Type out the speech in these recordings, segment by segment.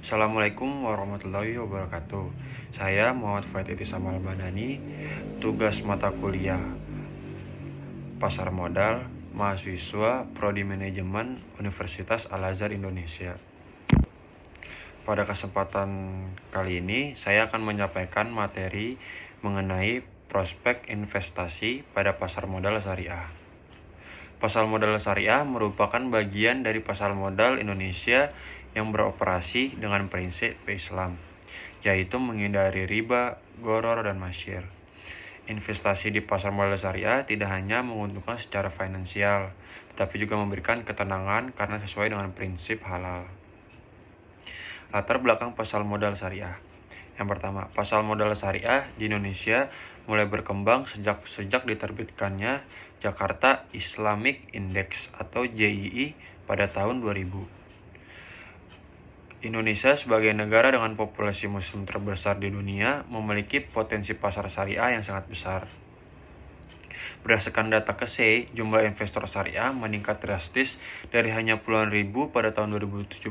Assalamualaikum warahmatullahi wabarakatuh. Saya Muhammad Faith Samal Madani, tugas mata kuliah Pasar Modal, mahasiswa Prodi Manajemen Universitas Al-Azhar Indonesia. Pada kesempatan kali ini, saya akan menyampaikan materi mengenai prospek investasi pada pasar modal syariah. Pasar modal syariah merupakan bagian dari pasar modal Indonesia yang beroperasi dengan prinsip Islam, yaitu menghindari riba, gharar, dan masyir. Investasi di pasar modal syariah tidak hanya menguntungkan secara finansial, tetapi juga memberikan ketenangan karena sesuai dengan prinsip halal. Latar belakang pasar modal syariah. Yang pertama, pasar modal syariah di Indonesia mulai berkembang sejak diterbitkannya Jakarta Islamic Index atau JII pada tahun 2000. Indonesia sebagai negara dengan populasi muslim terbesar di dunia memiliki potensi pasar syariah yang sangat besar. Berdasarkan data KSEI, jumlah investor syariah meningkat drastis dari hanya puluhan ribu pada tahun 2017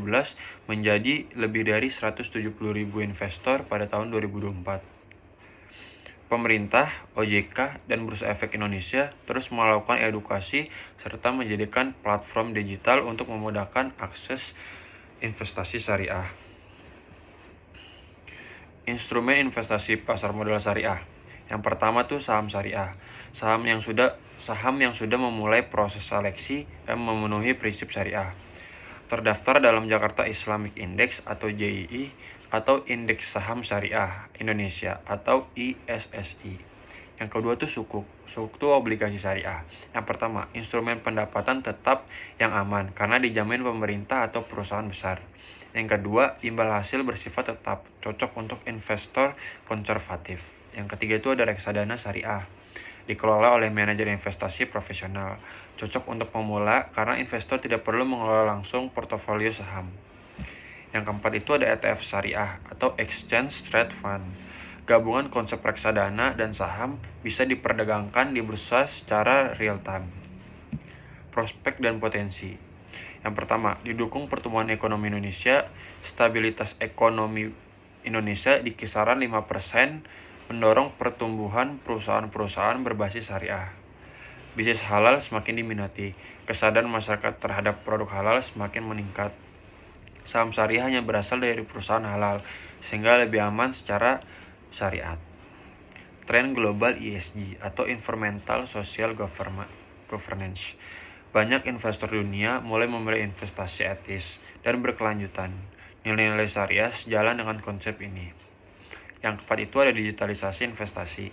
menjadi lebih dari 170 ribu investor pada tahun 2024. Pemerintah, OJK, dan Bursa Efek Indonesia terus melakukan edukasi serta menjadikan platform digital untuk memudahkan akses investasi syariah. Instrumen investasi pasar modal syariah. Yang pertama tuh saham syariah. Saham yang sudah memulai proses seleksi dan memenuhi prinsip syariah. Terdaftar dalam Jakarta Islamic Index atau JII atau Indeks Saham Syariah Indonesia atau ISSI. Yang kedua tuh sukuk. Sukuk tuh obligasi syariah. Yang pertama, instrumen pendapatan tetap yang aman karena dijamin pemerintah atau perusahaan besar. Yang kedua, imbal hasil bersifat tetap, cocok untuk investor konservatif. Yang ketiga itu ada reksadana syariah, dikelola oleh manajer investasi profesional, cocok untuk pemula karena investor tidak perlu mengelola langsung portofolio saham. Yang keempat itu ada ETF syariah atau Exchange Traded Fund. Gabungan konsep reksadana dan saham bisa diperdagangkan di bursa secara real time. Prospek dan potensi. Yang pertama, didukung pertumbuhan ekonomi Indonesia. Stabilitas ekonomi Indonesia di kisaran 5%, mendorong pertumbuhan perusahaan-perusahaan berbasis syariah. Bisnis halal semakin diminati, kesadaran masyarakat terhadap produk halal semakin meningkat. Saham syariah hanya berasal dari perusahaan halal, sehingga lebih aman secara syariat. Tren global ESG atau Environmental Social Governance. Banyak investor dunia mulai memulai investasi etis dan berkelanjutan. Nilai-nilai syariah sejalan dengan konsep ini. Yang keempat itu ada digitalisasi investasi.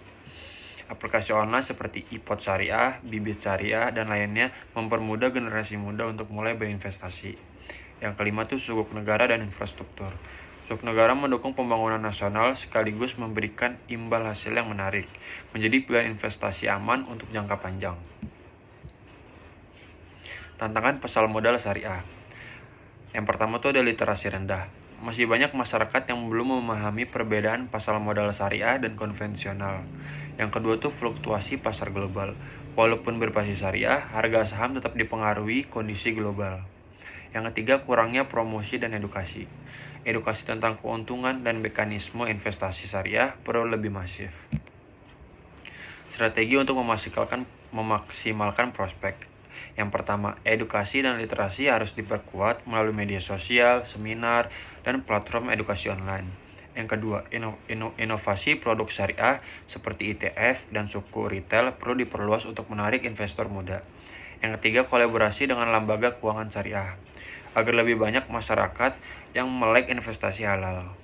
Aplikasi online seperti iPod Syariah, Bibit Syariah, dan lainnya mempermudah generasi muda untuk mulai berinvestasi. Yang kelima itu sukuk negara dan infrastruktur. Sukuk negara mendukung pembangunan nasional sekaligus memberikan imbal hasil yang menarik, menjadi pilihan investasi aman untuk jangka panjang. Tantangan pasar modal syariah. Yang pertama itu ada literasi rendah. Masih banyak masyarakat yang belum memahami perbedaan pasar modal syariah dan konvensional. Yang kedua itu fluktuasi pasar global. Walaupun berbasis syariah, harga saham tetap dipengaruhi kondisi global. Yang ketiga, kurangnya promosi dan edukasi. Edukasi tentang keuntungan dan mekanisme investasi syariah perlu lebih masif. Strategi untuk memaksimalkan prospek. Yang pertama, edukasi dan literasi harus diperkuat melalui media sosial, seminar, dan platform edukasi online. Yang kedua, inovasi produk syariah seperti ETF dan suku retail perlu diperluas untuk menarik investor muda. Yang ketiga, kolaborasi dengan lembaga keuangan syariah agar lebih banyak masyarakat yang melek investasi halal.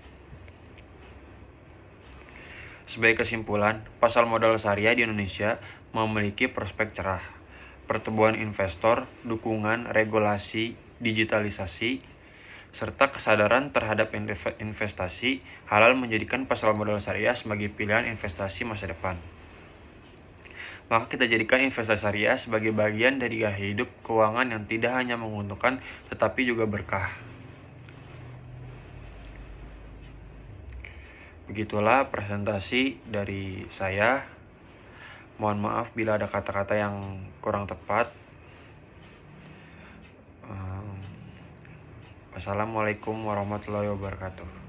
Sebagai kesimpulan, pasar modal syariah di Indonesia memiliki prospek cerah. Pertumbuhan investor, dukungan, regulasi, digitalisasi, serta kesadaran terhadap investasi halal menjadikan pasar modal syariah sebagai pilihan investasi masa depan. Maka kita jadikan investasi syariah sebagai bagian dari gaya hidup keuangan yang tidak hanya menguntungkan tetapi juga berkah. Begitulah presentasi dari saya. Mohon maaf bila ada kata-kata yang kurang tepat. Wassalamualaikum warahmatullahi wabarakatuh.